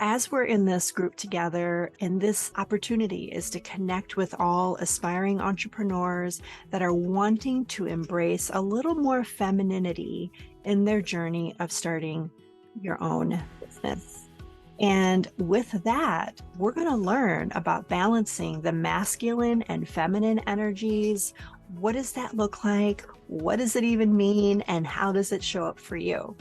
As we're in this group together, and this opportunity is to connect with all aspiring entrepreneurs that are wanting to embrace a little more femininity in their journey of starting your own business. And with that, we're going to learn about balancing the masculine and feminine energies. What does that look like? What does it even mean? And how does it show up for you?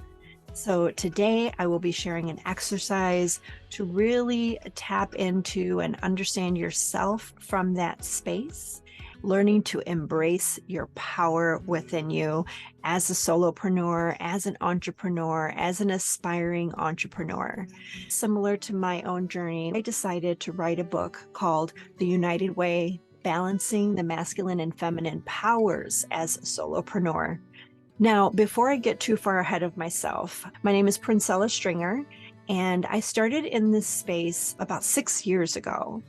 So today I will be sharing an exercise to really tap into and understand yourself from that space, learning to embrace your power within you as a solopreneur, as an entrepreneur, as an aspiring entrepreneur. Similar to my own journey, I decided to write a book called The United Way: Balancing the Masculine and Feminine Powers as a Solopreneur. Now, before I get too far ahead of myself, my name is Princella Stringer, and I started in this space about 6 years ago.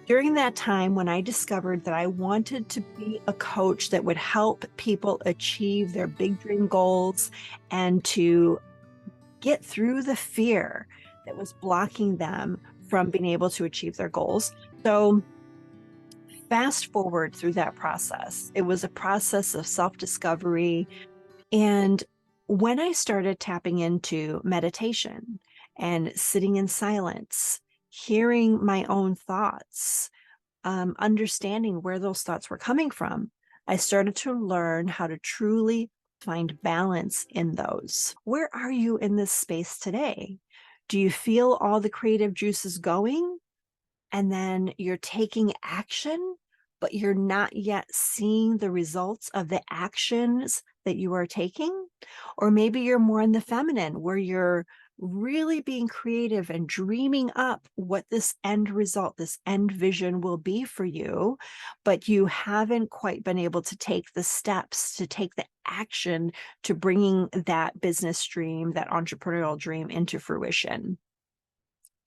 During that time, when I discovered that I wanted to be a coach that would help people achieve their big dream goals and to get through the fear that was blocking them from being able to achieve their goals. So fast forward through that process, it was a process of self-discovery. And when I started tapping into meditation and sitting in silence, hearing my own thoughts, understanding where those thoughts were coming from, I started to learn how to truly find balance in those. Where are you in this space today? Do you feel all the creative juices going? And then you're taking action, but you're not yet seeing the results of the actions that you are taking? Or maybe you're more in the feminine, where you're really being creative and dreaming up what this end result, this end vision will be for you, but you haven't quite been able to take the steps, to take the action to bringing that business dream, that entrepreneurial dream into fruition.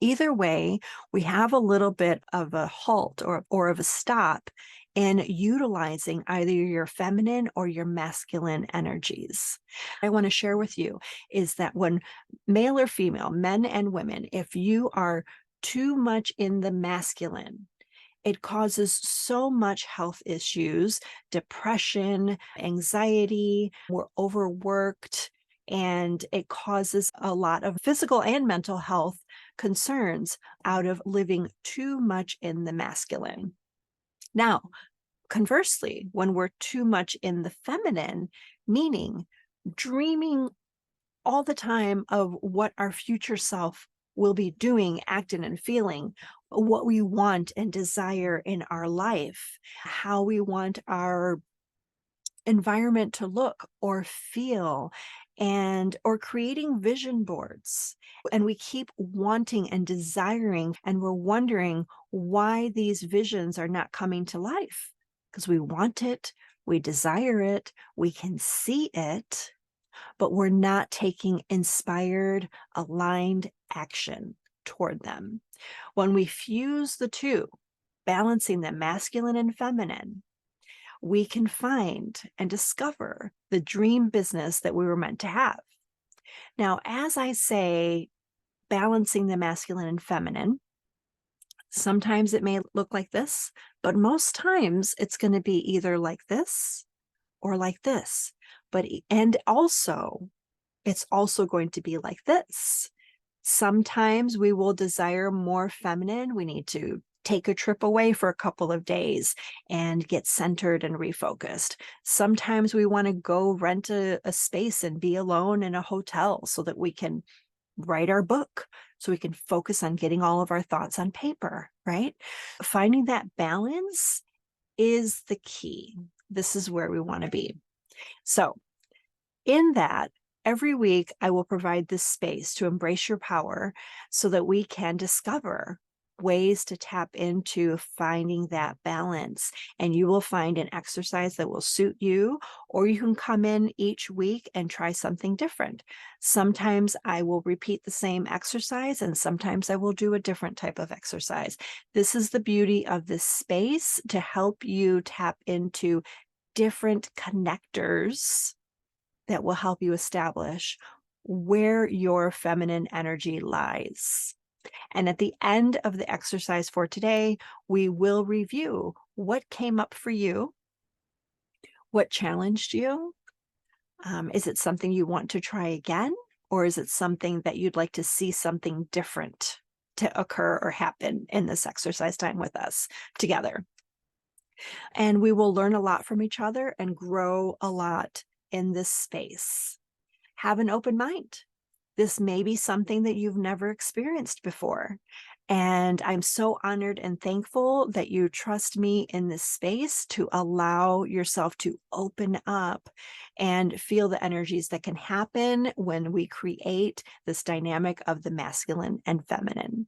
Either way, we have a little bit of a halt or of a stop in utilizing either your feminine or your masculine energies. I want to share with you is that when male or female, men and women, if you are too much in the masculine, it causes so much health issues, depression, anxiety, we're overworked, and it causes a lot of physical and mental health concerns out of living too much in the masculine. Now, conversely, when we're too much in the feminine, meaning dreaming all the time of what our future self will be doing, acting, and feeling, what we want and desire in our life, how we want our environment to look or feel, and or creating vision boards, and we keep wanting and desiring, and we're wondering why these visions are not coming to life, because we want it, we desire it, we can see it, but we're not taking inspired, aligned action toward them. When we fuse the two, balancing the masculine and feminine, we can find and discover the dream business that we were meant to have. Now, as I say, balancing the masculine and feminine, sometimes it may look like this, but most times it's going to be either like this or like this. And also, it's also going to be like this. Sometimes we will desire more feminine. We need to take a trip away for a couple of days and get centered and refocused. Sometimes we want to go rent a space and be alone in a hotel so that we can write our book, so we can focus on getting all of our thoughts on paper, right? Finding that balance is the key. This is where we want to be. So in that, every week I will provide this space to embrace your power so that we can discover ways to tap into finding that balance. And you will find an exercise that will suit you, or you can come in each week and try something different. Sometimes I will repeat the same exercise, and sometimes I will do a different type of exercise. This is the beauty of this space, to help you tap into different connectors that will help you establish where your feminine energy lies. And at the end of the exercise for today, we will review what came up for you, what challenged you. Is it something you want to try again? Or is it something that you'd like to see something different to occur or happen in this exercise time with us together? And we will learn a lot from each other and grow a lot in this space. Have an open mind. This may be something that you've never experienced before. And I'm so honored and thankful that you trust me in this space to allow yourself to open up and feel the energies that can happen when we create this dynamic of the masculine and feminine.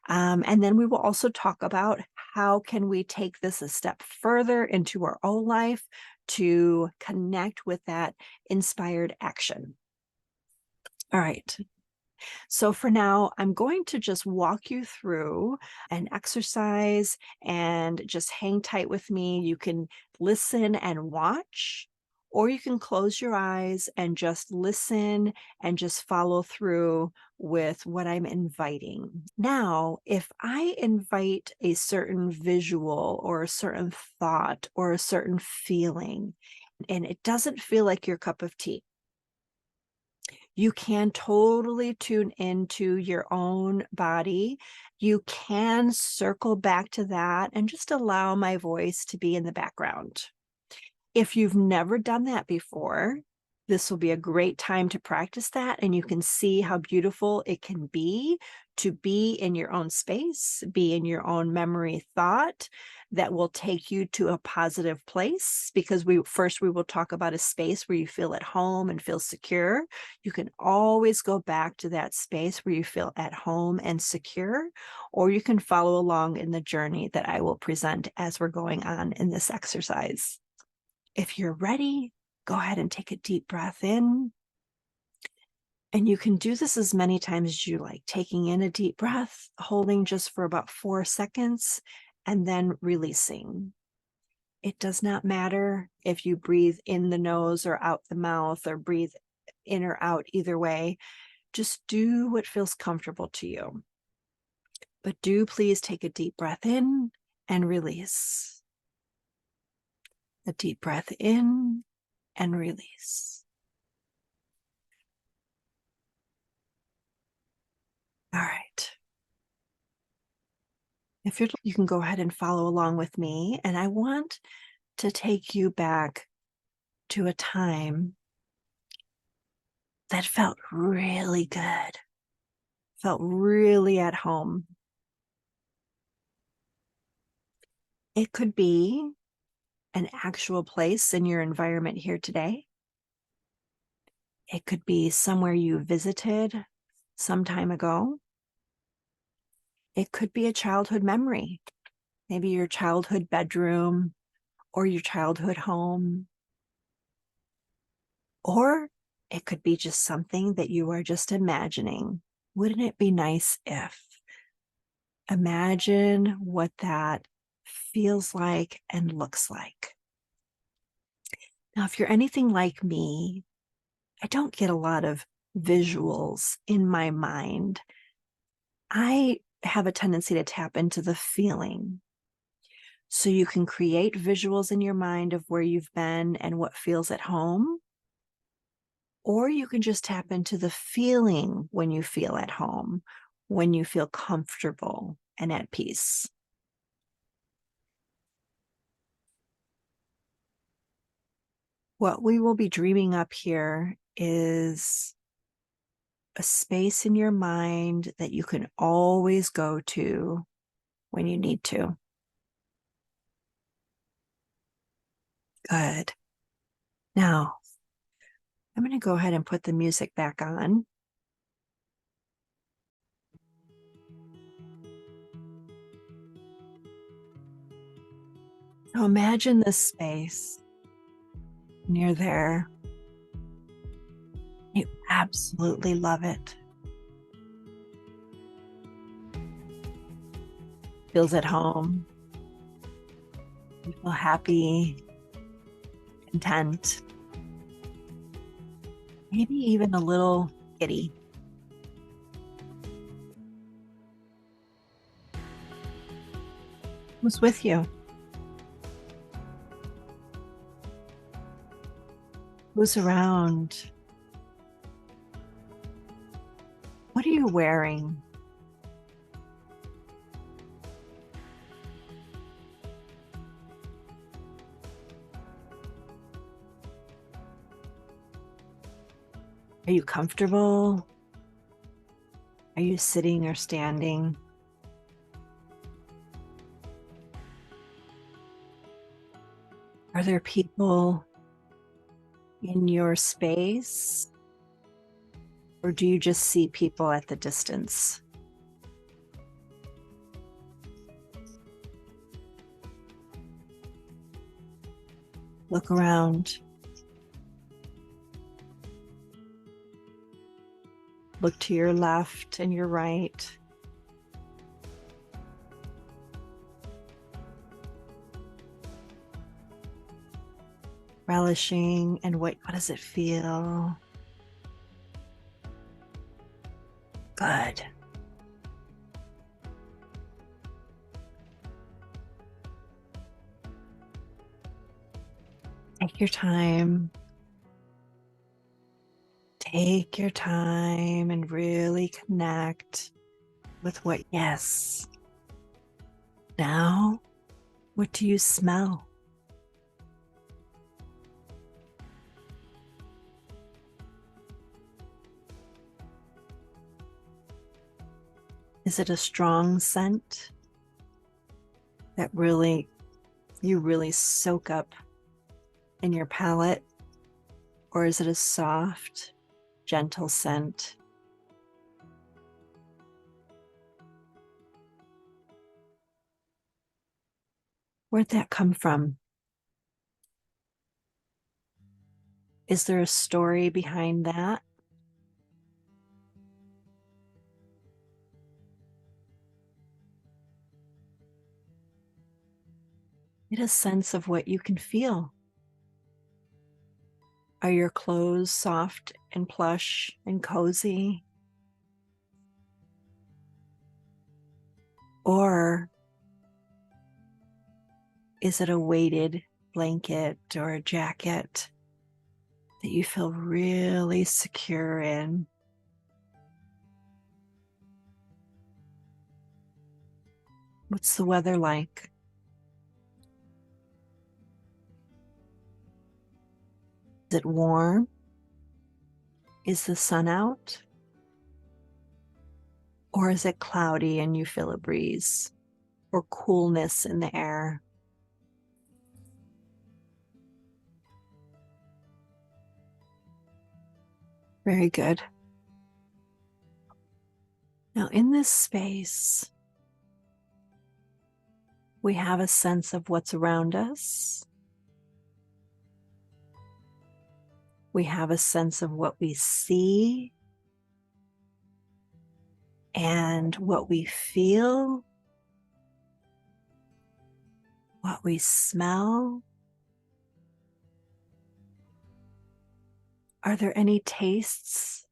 And then we will also talk about how can we take this a step further into our own life to connect with that inspired action. All right. So for now, I'm going to just walk you through an exercise and just hang tight with me. You can listen and watch, or you can close your eyes and just listen and just follow through with what I'm inviting. Now, if I invite a certain visual or a certain thought or a certain feeling, and it doesn't feel like your cup of tea, you can totally tune into your own body. You can circle back to that and just allow my voice to be in the background. If you've never done that before, this will be a great time to practice that, and you can see how beautiful it can be to be in your own space, be in your own memory thought that will take you to a positive place, because we will talk about a space where you feel at home and feel secure. You can always go back to that space where you feel at home and secure, or you can follow along in the journey that I will present as we're going on in this exercise. If you're ready, go ahead and take a deep breath in. And you can do this as many times as you like, taking in a deep breath, holding just for about 4 seconds, and then releasing. It does not matter if you breathe in the nose or out the mouth, or breathe in or out, either way. Just do what feels comfortable to you. But do please take a deep breath in and release. A deep breath in and release. All right. If you can go ahead and follow along with me, and I want to take you back to a time that felt really good, felt really at home. It could be an actual place in your environment here today. It could be somewhere you visited some time ago. It could be a childhood memory, maybe your childhood bedroom or your childhood home. Or it could be just something that you are just imagining. Wouldn't it be nice if? Imagine what that feels like and looks like. Now, if you're anything like me, I don't get a lot of visuals in my mind. I have a tendency to tap into the feeling. So you can create visuals in your mind of where you've been and what feels at home. Or you can just tap into the feeling when you feel at home, when you feel comfortable and at peace. What we will be dreaming up here is a space in your mind that you can always go to when you need to. Good. Now, I'm going to go ahead and put the music back on. So imagine this space near there. You absolutely love it. Feels at home. You feel happy, content, maybe even a little giddy. Who's with you? Who's around? What are you wearing? Are you comfortable? Are you sitting or standing? Are there people in your space? Or do you just see people at the distance? Look around. Look to your left and your right. Relishing, and what does it feel? Good. Take your time. Take your time and really connect with what, yes. Now, what do you smell? Is it a strong scent that you really soak up in your palate? Or is it a soft, gentle scent? Where'd that come from? Is there a story behind that? Get a sense of what you can feel. Are your clothes soft and plush and cozy? Or is it a weighted blanket or a jacket that you feel really secure in? What's the weather like? Is it warm? Is the sun out? Or is it cloudy and you feel a breeze or coolness in the air? Very good. Now, in this space, we have a sense of what's around us. We have a sense of what we see and what we feel, what we smell. Are there any tastes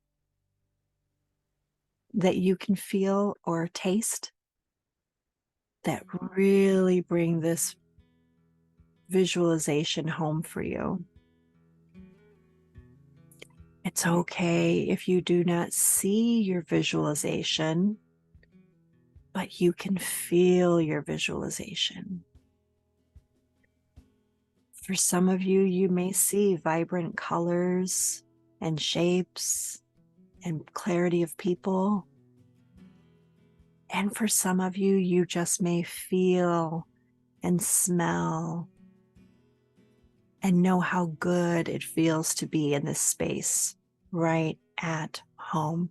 that you can feel or taste that really bring this visualization home for you? It's okay if you do not see your visualization, but you can feel your visualization. For some of you, you may see vibrant colors and shapes and clarity of people. And for some of you, you just may feel and smell and know how good it feels to be in this space right at home.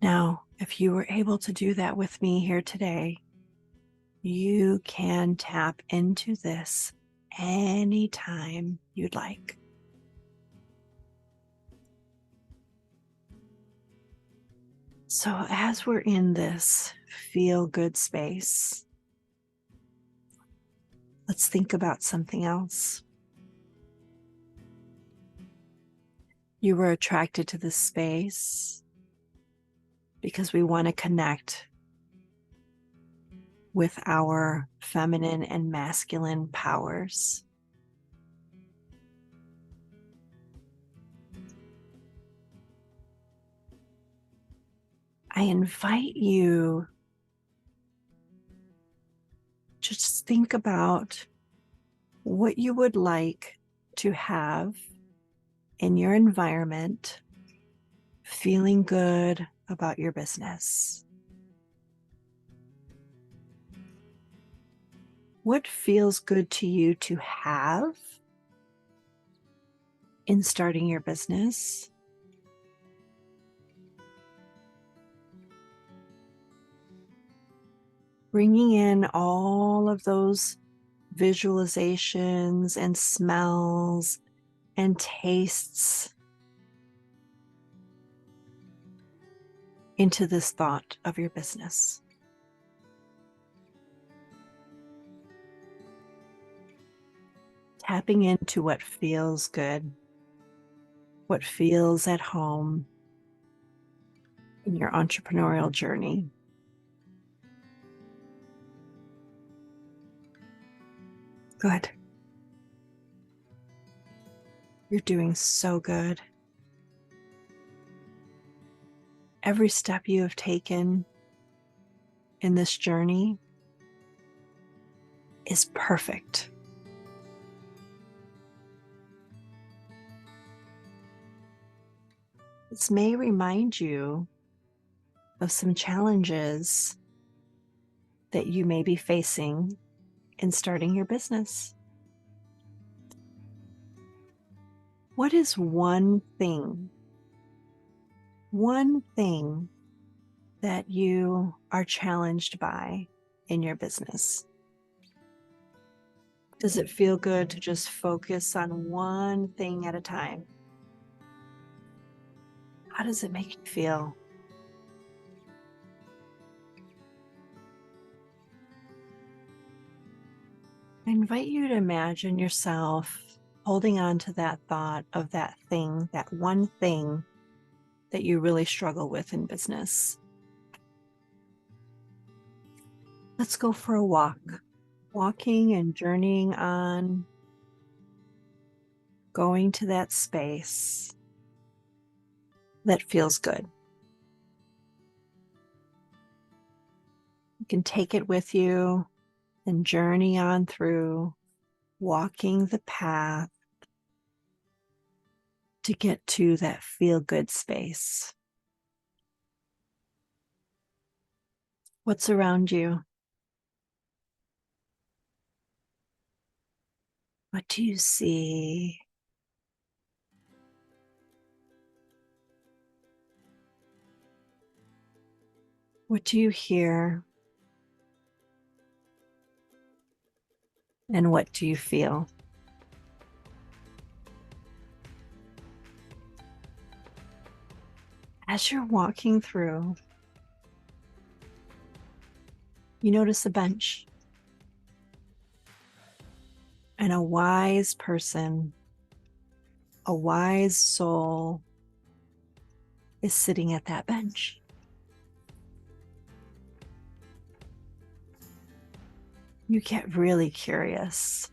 Now, if you were able to do that with me here today, you can tap into this anytime you'd like. So as we're in this feel-good space, let's think about something else. You were attracted to this space because we want to connect with our feminine and masculine powers. I invite you to just think about what you would like to have in your environment, feeling good about your business. What feels good to you to have in starting your business? Bringing in all of those visualizations and smells and tastes into this thought of your business. Tapping into what feels good, what feels at home in your entrepreneurial journey. Good. You're doing so good. Every step you have taken in this journey is perfect. This may remind you of some challenges that you may be facing in starting your business. What is one thing that you are challenged by in your business? Does it feel good to just focus on one thing at a time? How does it make you feel? I invite you to imagine yourself holding on to that thought of that thing, that one thing that you really struggle with in business. Let's go for a walk. Walking and journeying on, going to that space that feels good. You can take it with you and journey on through, walking the path to get to that feel-good space. What's around you? What do you see? What do you hear? And what do you feel? As you're walking through, you notice a bench and a wise person, a wise soul is sitting at that bench. You get really curious.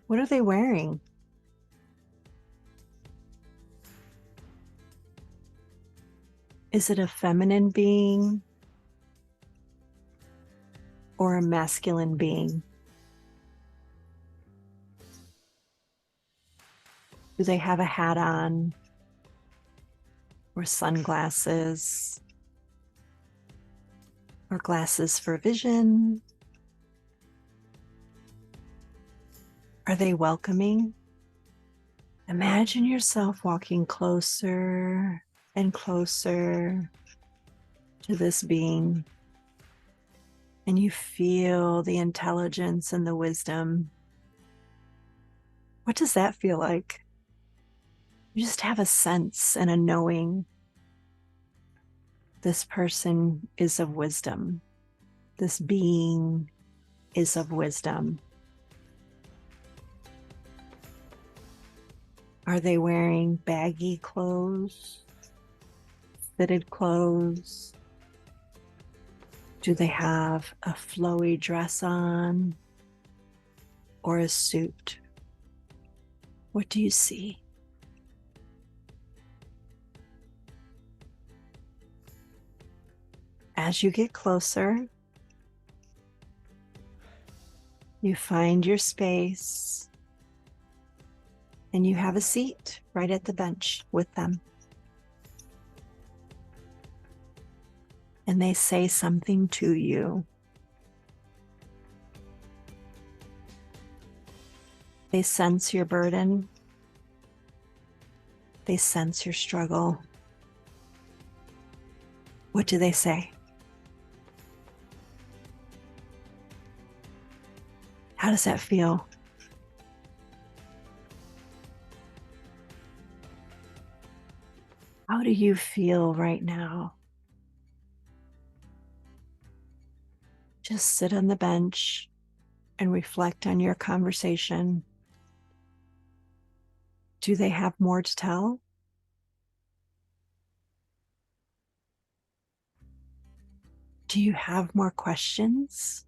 What are they wearing? Is it a feminine being or a masculine being? Do they have a hat on or sunglasses or glasses for vision? Are they welcoming? Imagine yourself walking closer and closer to this being, and you feel the intelligence and the wisdom. What does that feel like? You just have a sense and a knowing. This person is of wisdom. This being is of wisdom. Are they wearing baggy clothes, fitted clothes? Do they have a flowy dress on or a suit? What do you see? As you get closer, you find your space and you have a seat right at the bench with them. And they say something to you. They sense your burden. They sense your struggle. What do they say? How does that feel? How do you feel right now? Just sit on the bench and reflect on your conversation. Do they have more to tell? Do you have more questions?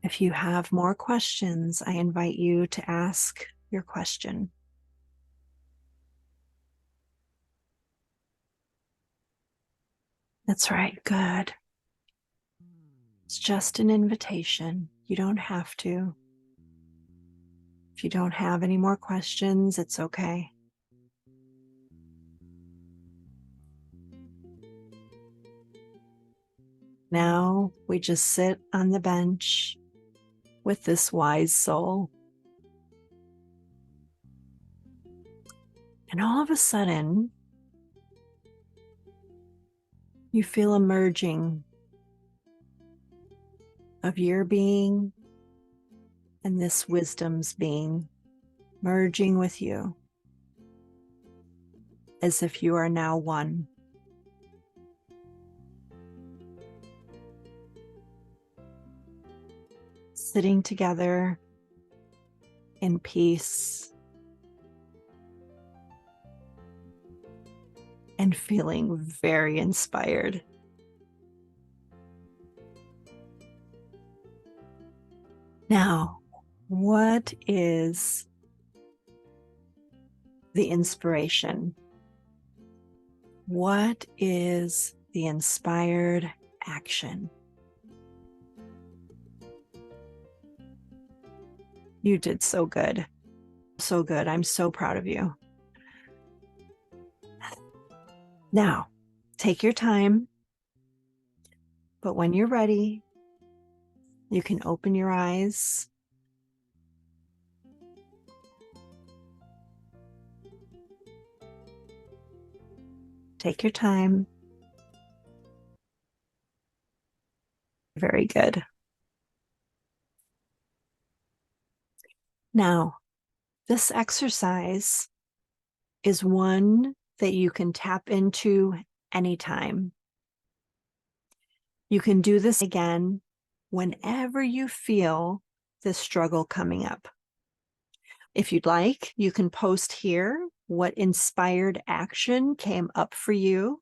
If you have more questions, I invite you to ask your question. That's right, good. It's just an invitation. You don't have to. If you don't have any more questions, it's okay. Now we just sit on the bench with this wise soul. And all of a sudden, you feel a merging of your being and this wisdom's being merging with you as if you are now one. Sitting together in peace and feeling very inspired. Now, what is the inspiration? What is the inspired action? You did so good. So good. I'm so proud of you. Now, take your time, but when you're ready, you can open your eyes. Take your time. Very good. Now, this exercise is one that you can tap into anytime. You can do this again whenever you feel this struggle coming up. If you'd like, you can post here what inspired action came up for you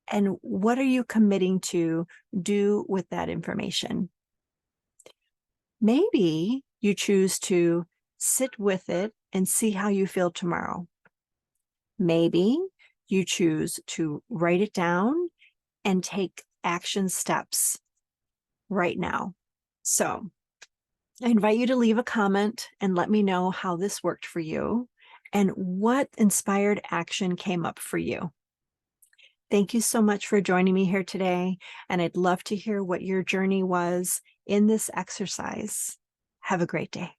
and what are you committing to do with that information. Maybe you choose to sit with it and see how you feel tomorrow. Maybe you choose to write it down and take action steps right now. So I invite you to leave a comment and let me know how this worked for you and what inspired action came up for you. Thank you so much for joining me here today, and I'd love to hear what your journey was in this exercise. Have a great day.